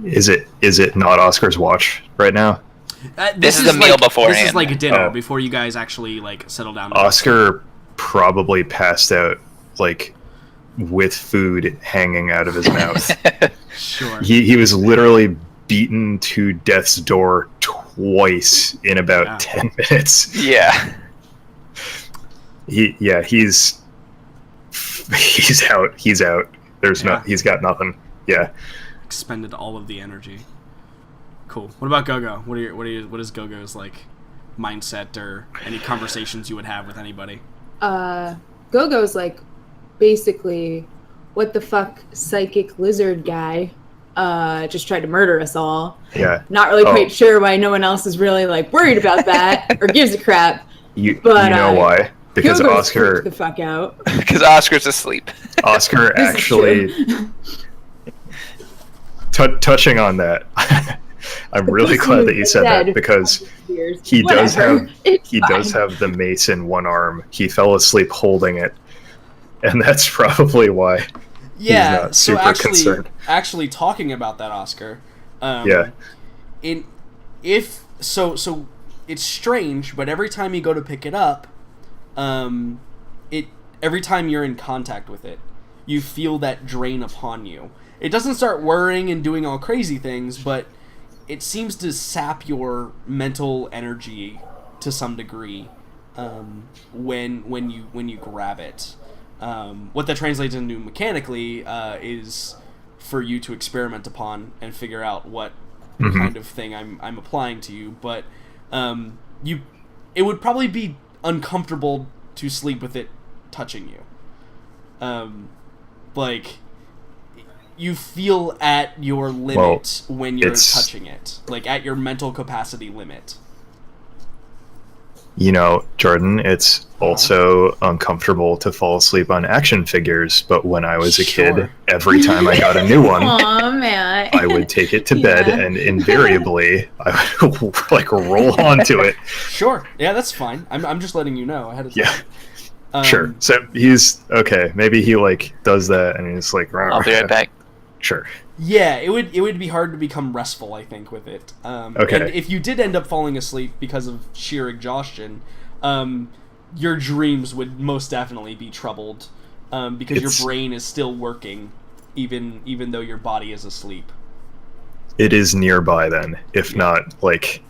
Speaker 5: Is it not Oscar's watch right now?
Speaker 3: This is a meal beforehand.
Speaker 2: This is like a dinner
Speaker 5: Oh.
Speaker 2: before you guys actually like settle down.
Speaker 5: Oscar probably passed out like with food hanging out of his mouth.
Speaker 2: Sure.
Speaker 5: He was literally beaten to death's door twice in about
Speaker 2: Yeah.
Speaker 5: 10 minutes.
Speaker 3: Yeah.
Speaker 5: He's out. He's out. He's got nothing. Yeah.
Speaker 2: Expended all of the energy. Cool. What about Gogo? What is Gogo's like mindset or any conversations you would have with anybody?
Speaker 4: Gogo's like basically what the fuck psychic lizard guy just tried to murder us all.
Speaker 5: Yeah.
Speaker 4: Not really quite sure why no one else is really like worried about that or gives a crap.
Speaker 5: You
Speaker 4: But,
Speaker 5: know why? Because
Speaker 4: Gogo's
Speaker 5: Oscar
Speaker 4: freaked the fuck out.
Speaker 3: Because Oscar's asleep.
Speaker 5: Oscar
Speaker 4: This is
Speaker 5: actually
Speaker 4: true.
Speaker 5: touching on that. I'm really glad that you said that, because he does have the mace in one arm. He fell asleep holding it, and that's probably why he's not super concerned.
Speaker 2: Actually, talking about that, Oscar.
Speaker 5: Yeah.
Speaker 2: So it's strange, but every time you go to pick it up, every time you're in contact with it, you feel that drain upon you. It doesn't start worrying and doing all crazy things, but it seems to sap your mental energy to some degree when you grab it. What that translates into mechanically is for you to experiment upon and figure out what kind of thing I'm applying to you. But it would probably be uncomfortable to sleep with it touching you. Like, you feel at your limit when you're touching it, like at your mental capacity limit.
Speaker 5: You know, Jordan, it's also uncomfortable to fall asleep on action figures, but when I was a kid, every time I got a new one, I would take it to bed, and invariably I would like roll onto it.
Speaker 2: Sure. Yeah, that's fine. I'm just letting you know ahead of time.
Speaker 5: Yeah. Sure. So he's okay. Maybe he like does that, and he's like,
Speaker 3: I'll be right back.
Speaker 5: Sure.
Speaker 2: Yeah, it would be hard to become restful, I think, with it.
Speaker 5: Okay.
Speaker 2: And if you did end up falling asleep because of sheer exhaustion, your dreams would most definitely be troubled, because your brain is still working, even though your body is asleep.
Speaker 5: It is nearby then, if not like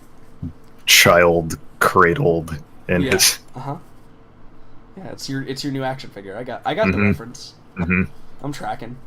Speaker 5: child cradled in his.
Speaker 2: Yeah, it's your new action figure. I got the reference. I'm tracking.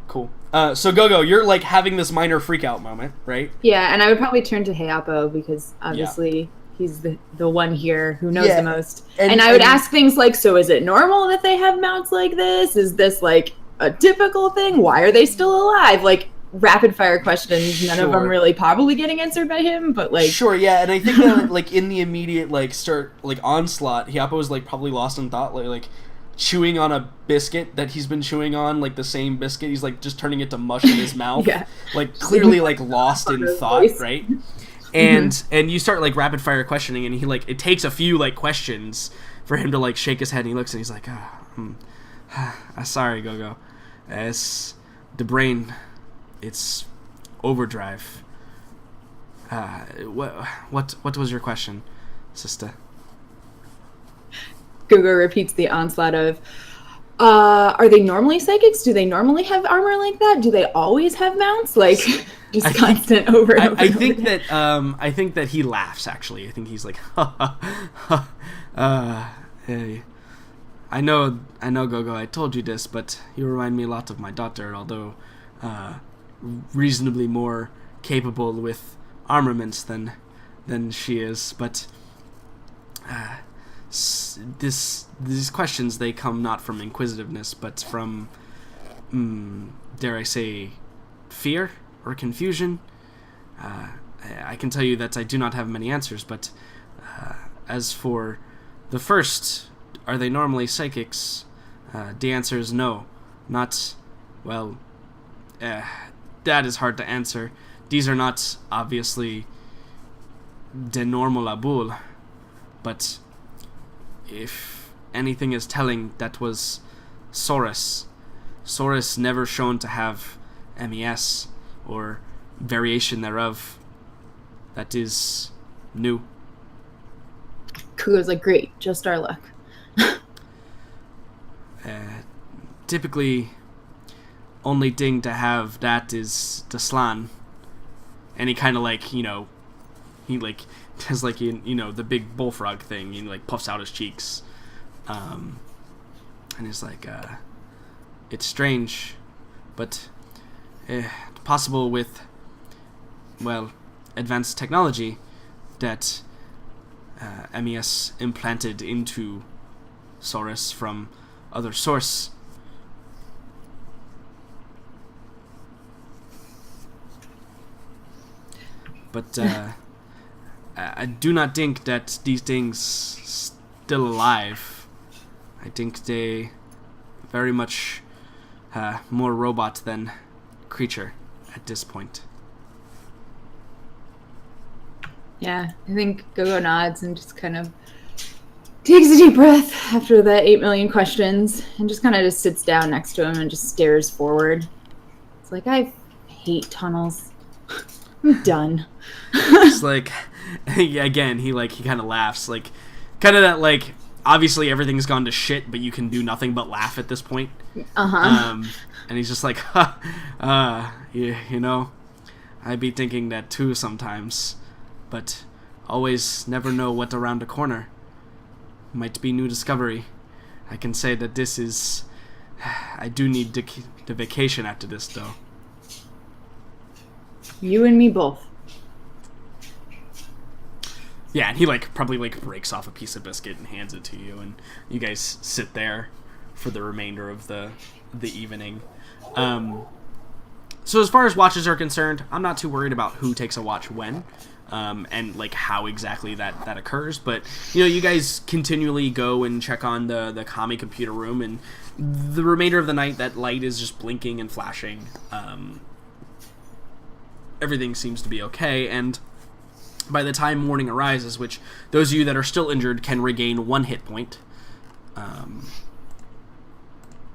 Speaker 2: Cool. So Gogo, you're like having this minor freak out moment, right?
Speaker 4: Yeah, and I would probably turn to Hayapo because obviously he's the one here who knows the most. And I would ask things like, so is it normal that they have mounts like this? Is this like a typical thing? Why are they still alive? Like rapid fire questions, none of them really probably getting answered by him, but like
Speaker 2: and I think that like in the immediate like start like onslaught, Hayapo was like probably lost in thought, like chewing on a biscuit that he's been chewing on, like the same biscuit. He's like just turning it to mush in his mouth, like clearly like lost in thought, right? And you start like rapid fire questioning, and he like it takes a few like questions for him to like shake his head, and he looks and he's like, sorry, Gogo, it's the brain, it's overdrive. What was your question, sister?
Speaker 4: Gogo repeats the onslaught of, are they normally psychics? Do they normally have armor like that? Do they always have mounts? Like, just constant over and over.
Speaker 2: I think that he laughs, actually. I think he's like, hey, I know, Gogo, I told you this, but you remind me a lot of my daughter, although reasonably more capable with armaments than she is, but these questions, they come not from inquisitiveness, but from, dare I say, fear or confusion. I can tell you that I do not have many answers, but as for the first, are they normally psychics? The answer is no. Not, well, that is hard to answer. These are not, obviously, de normal abul, but if anything is telling, that was Saurus. Saurus never shown to have MES or variation thereof. That is new.
Speaker 4: Kugo's like, great, just our luck.
Speaker 2: Typically, only thing to have that is the slan. And he kind of like, he like has like, the big bullfrog thing. He like puffs out his cheeks. And he's like, it's strange, but possible with, well, advanced technology that MES implanted into Saurus from other source. But I do not think that these things still alive. I think they very much more robot than creature at this point.
Speaker 4: Yeah, I think Gogo nods and just kind of takes a deep breath after the 8 million questions and just kind of just sits down next to him and just stares forward. It's like, I hate tunnels. I'm done.
Speaker 2: It's like, again, he kind of laughs, like, kind of that, like, obviously everything's gone to shit, but you can do nothing but laugh at this point. And he's just like, you know, I be thinking that too sometimes, but always never know what around the corner. Might be new discovery. I can say that this is... I do need the vacation after this, though.
Speaker 4: You and me both.
Speaker 2: Yeah, and he, like, probably, like, breaks off a piece of biscuit and hands it to you, and you guys sit there for the remainder of the evening. So as far as watches are concerned, I'm not too worried about who takes a watch when, and, like, how exactly that occurs, but, you know, you guys continually go and check on the commie computer room, and the remainder of the night, that light is just blinking and flashing. Everything seems to be okay, and by the time morning arises, which those of you that are still injured can regain 1 hit point,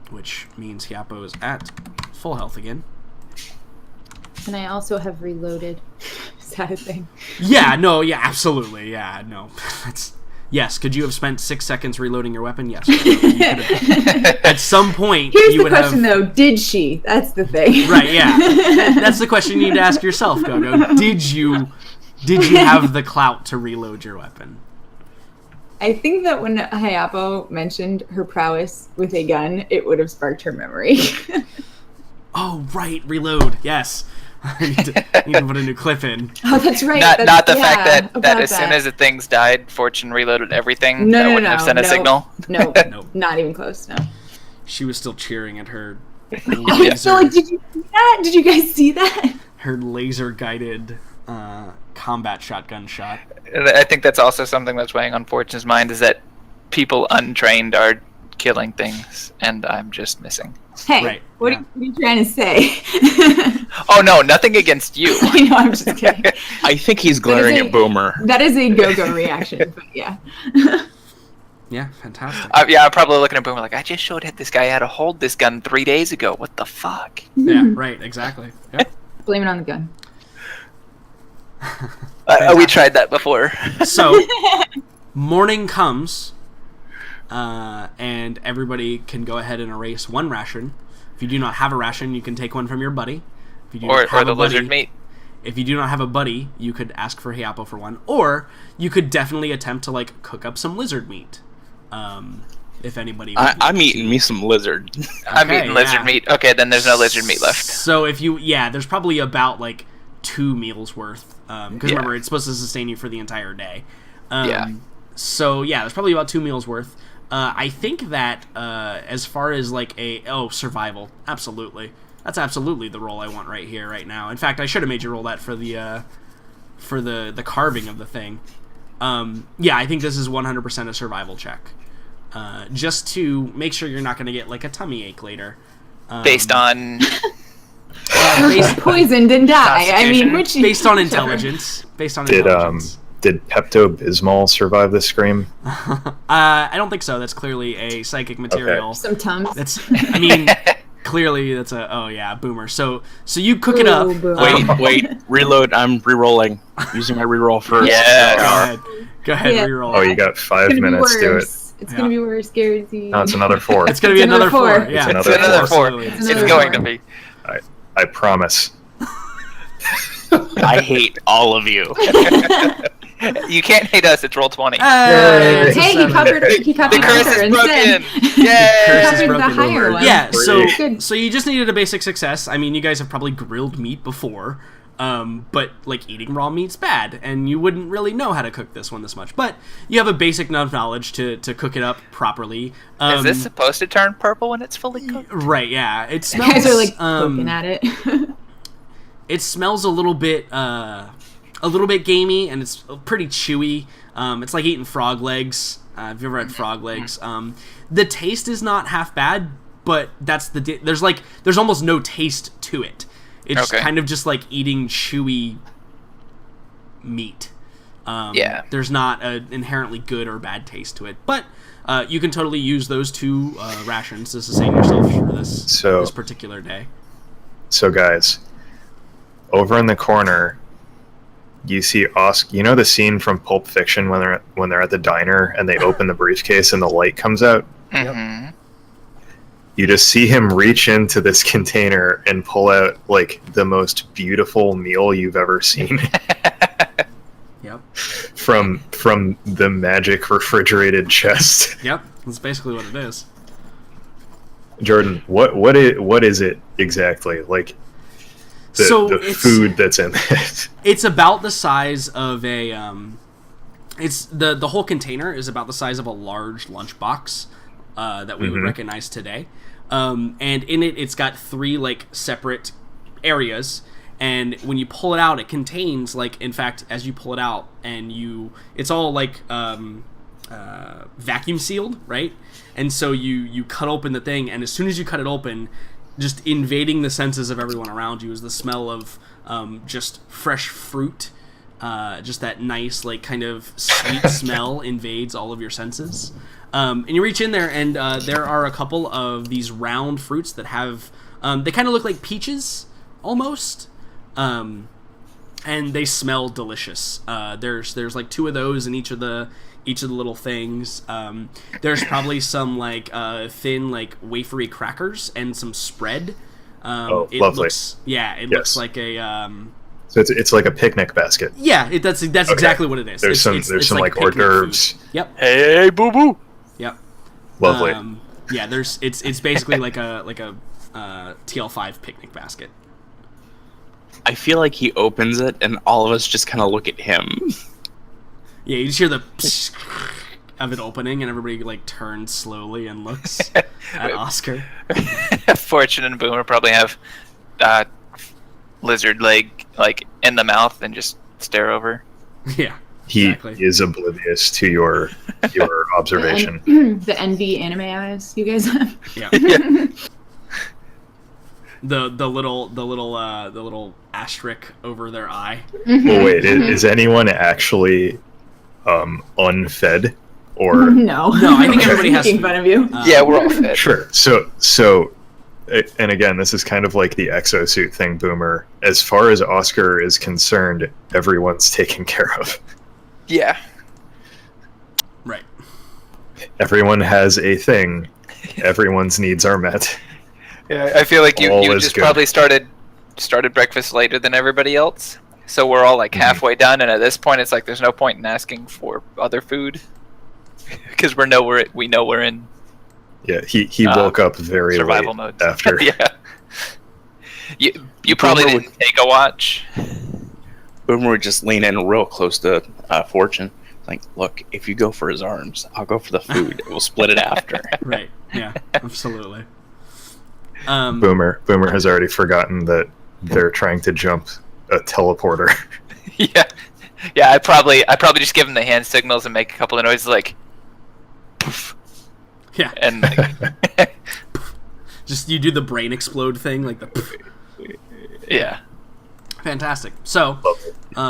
Speaker 2: which means Hyapo is at full health again.
Speaker 4: And I also have reloaded. Is that a thing?
Speaker 2: Yeah, no, yeah, absolutely, yeah, no. Yes, could you have spent 6 seconds reloading your weapon? Yes. At some point,
Speaker 4: Here's
Speaker 2: you
Speaker 4: the
Speaker 2: would
Speaker 4: question,
Speaker 2: have...
Speaker 4: though. Did she? That's the thing.
Speaker 2: Right, yeah. That's the question you need to ask yourself, Gogo. Did you have the clout to reload your weapon?
Speaker 4: I think that when Hyapo mentioned her prowess with a gun, it would have sparked her memory.
Speaker 2: Oh, right, reload, yes. I need to put a new clip in.
Speaker 4: Oh, that's right.
Speaker 3: Not the fact that as soon as the things died, Fortune reloaded everything.
Speaker 4: No,
Speaker 3: that wouldn't have sent a signal.
Speaker 4: No,
Speaker 2: Nope.
Speaker 4: Not even close. No.
Speaker 2: She was still cheering at her
Speaker 4: I feel like, did you see that? Did you guys see that?
Speaker 2: her laser-guided combat shotgun shot.
Speaker 3: I think that's also something that's weighing on Fortune's mind, is that people untrained are killing things, and I'm just missing.
Speaker 4: Hey,
Speaker 2: Right,
Speaker 4: what
Speaker 2: yeah.
Speaker 4: are you trying to say?
Speaker 3: Oh no, nothing against you.
Speaker 4: I know, I'm just kidding.
Speaker 1: I think he's glaring at Boomer.
Speaker 4: That is a go-go reaction, but yeah.
Speaker 2: Yeah, fantastic.
Speaker 3: I'm probably looking at Boomer like, I just showed this guy how to hold this gun 3 days ago. What the fuck?
Speaker 2: Yeah, right, exactly. Yeah.
Speaker 4: Blame it on the gun.
Speaker 3: We tried that before.
Speaker 2: So, morning comes, and everybody can go ahead and erase 1 ration. If you do not have a ration, you can take one from your buddy. If you do not
Speaker 3: Or
Speaker 2: have
Speaker 3: the
Speaker 2: a buddy,
Speaker 3: lizard meat.
Speaker 2: If you do not have a buddy, you could ask for Hyapo for 1, or you could definitely attempt to, like, cook up some lizard meat. If anybody...
Speaker 1: I'm eating me some lizard.
Speaker 3: I'm
Speaker 2: Okay,
Speaker 3: eating lizard
Speaker 2: yeah.
Speaker 3: meat. Okay, then there's no lizard meat left.
Speaker 2: So if you... Yeah, there's probably about, like, 2 meals worth. Because remember, it's supposed to sustain you for the entire day.
Speaker 3: Yeah.
Speaker 2: So, yeah, there's probably about 2 meals worth. I think that as far as, like, survival. Absolutely. That's absolutely the roll I want right here, right now. In fact, I should have made you roll that for the carving of the thing. Yeah, I think this is 100% a survival check. Just to make sure you're not going to get, like, a tummy ache later.
Speaker 3: Based on...
Speaker 4: Poisoned and die. I mean, which...
Speaker 2: Based on intelligence. Based on intelligence.
Speaker 5: Did Pepto-Bismol survive this scream?
Speaker 2: I don't think so. That's clearly a psychic material.
Speaker 5: Okay.
Speaker 4: Some Tums.
Speaker 2: That's, I mean, clearly that's a, oh yeah, Boomer. So you cook it up.
Speaker 4: Boomer.
Speaker 1: Wait, reload. I'm re-rolling. Using my re-roll first.
Speaker 3: Yeah.
Speaker 2: Go ahead,
Speaker 4: Yeah.
Speaker 2: reroll.
Speaker 5: Oh, you got 5 minutes to it.
Speaker 4: It's gonna be worse, guaranteed.
Speaker 5: No, it's another 4.
Speaker 2: It's gonna be
Speaker 4: It's
Speaker 2: another
Speaker 4: another
Speaker 2: 4.
Speaker 4: four.
Speaker 2: Yeah,
Speaker 5: It's
Speaker 3: It's another 4.
Speaker 2: Absolutely.
Speaker 3: It's
Speaker 4: another
Speaker 3: going
Speaker 4: 4.
Speaker 3: to be.
Speaker 5: I promise.
Speaker 1: I hate all of you.
Speaker 3: You can't hate us. It's roll 20.
Speaker 2: Hey,
Speaker 4: Hey, he covered
Speaker 3: the
Speaker 4: the
Speaker 3: curse is
Speaker 4: instead.
Speaker 3: broken.
Speaker 2: Curse
Speaker 3: Yay!
Speaker 2: is
Speaker 4: Covered the
Speaker 2: broken.
Speaker 4: higher one.
Speaker 2: Yeah, so
Speaker 5: Free.
Speaker 2: you just needed a basic success. I mean, you guys have probably grilled meat before, but like eating raw meat's bad, and you wouldn't really know how to cook this one this much. But you have a basic enough knowledge to cook it up properly.
Speaker 3: Is this supposed to turn purple when it's fully cooked?
Speaker 2: Right? Yeah, it
Speaker 4: You
Speaker 2: smells.
Speaker 4: guys are like poking at it.
Speaker 2: It smells a little bit gamey, and it's pretty chewy. It's like eating frog legs. Have you ever had frog legs? The taste is not half bad, but that's there's almost no taste to it. It's
Speaker 3: Okay.
Speaker 2: kind of just like eating chewy meat. There's not an inherently good or bad taste to it, but you can totally use those 2 rations to sustain yourself for this particular day.
Speaker 5: So guys, over in the corner, you see Oscar. You know the scene from Pulp Fiction when they're at the diner and they open the briefcase and the light comes out?
Speaker 3: Mm-hmm.
Speaker 5: You just see him reach into this container and pull out like the most beautiful meal you've ever seen.
Speaker 2: Yep.
Speaker 5: From the magic refrigerated chest.
Speaker 2: Yep, that's basically what it is.
Speaker 5: Jordan, what is it exactly? Like the food that's in it.
Speaker 2: It's about the size of a it's the whole container is about the size of a large lunchbox that we would recognize today. And in it's got 3 like separate areas. And when you pull it out, it contains, like, in fact, as you pull it out, and it's all, like, vacuum sealed, right? And so you cut open the thing, and as soon as you cut it open, just invading the senses of everyone around you is the smell of just fresh fruit. Just that nice, like, kind of sweet smell invades all of your senses. And you reach in there, and there are a couple of these round fruits that have... they kind of look like peaches, almost. And they smell delicious. There's like 2 of those in each of the little things. There's probably some like thin like wafery crackers and some spread.
Speaker 5: Lovely.
Speaker 2: Looks like a
Speaker 5: so it's like a picnic basket.
Speaker 2: Yeah, that's exactly what it is.
Speaker 5: There's some like hors d'oeuvres.
Speaker 2: Food. Yep.
Speaker 3: Hey, boo boo.
Speaker 2: Yep.
Speaker 5: Lovely.
Speaker 2: It's basically like a TL5 picnic basket.
Speaker 1: I feel like he opens it, and all of us just kind of look at him.
Speaker 2: Yeah, you just hear the of it opening, and everybody like turns slowly and looks at Oscar.
Speaker 3: Fortune and Boomer probably have lizard leg like in the mouth and just stare over.
Speaker 2: Yeah,
Speaker 5: he is oblivious to your observation.
Speaker 4: The envy anime eyes you guys have.
Speaker 2: Yeah. The little asterisk over their eye.
Speaker 5: Well, wait, is anyone actually unfed or
Speaker 4: no?
Speaker 2: I think everybody has
Speaker 4: making fun of you.
Speaker 3: Yeah, we're all fed.
Speaker 5: Sure. So, and again, this is kind of like the exosuit thing, Boomer. As far as Oscar is concerned, everyone's taken care of.
Speaker 3: Yeah.
Speaker 2: Right.
Speaker 5: Everyone has a thing. Everyone's needs are met.
Speaker 3: Yeah, I feel like you just
Speaker 5: good.
Speaker 3: probably started breakfast later than everybody else. So we're all like halfway done, and at this point, it's like there's no point in asking for other food because we know we're in.
Speaker 5: Yeah, he woke up very
Speaker 3: survival
Speaker 5: late
Speaker 3: mode
Speaker 5: after.
Speaker 3: Yeah. You probably didn't take a watch.
Speaker 1: Boomer would just lean in real close to Fortune. Like, look, if you go for his arms, I'll go for the food. We'll split it after.
Speaker 2: Right. Yeah. Absolutely.
Speaker 5: Boomer has already forgotten that they're trying to jump a teleporter.
Speaker 3: Yeah. I probably just give him the hand signals and make a couple of noises like, poof.
Speaker 2: Yeah.
Speaker 3: And like,
Speaker 2: just you do the brain explode thing, like the. Poof.
Speaker 3: Yeah.
Speaker 2: Fantastic. So,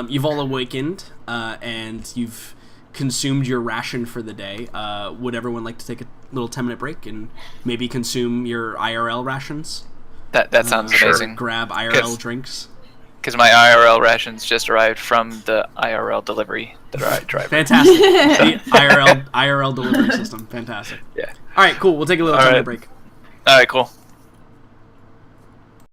Speaker 2: you've all awakened, and you've consumed your ration for the day. Would everyone like to take a little 10-minute break and maybe consume your IRL rations?
Speaker 3: That sounds amazing.
Speaker 2: Grab IRL drinks.
Speaker 3: Because my IRL rations just arrived from the IRL delivery driver.
Speaker 2: Fantastic. The IRL delivery system. Fantastic.
Speaker 3: Yeah.
Speaker 2: All right, cool. We'll take a little 10-minute break.
Speaker 3: All right, cool.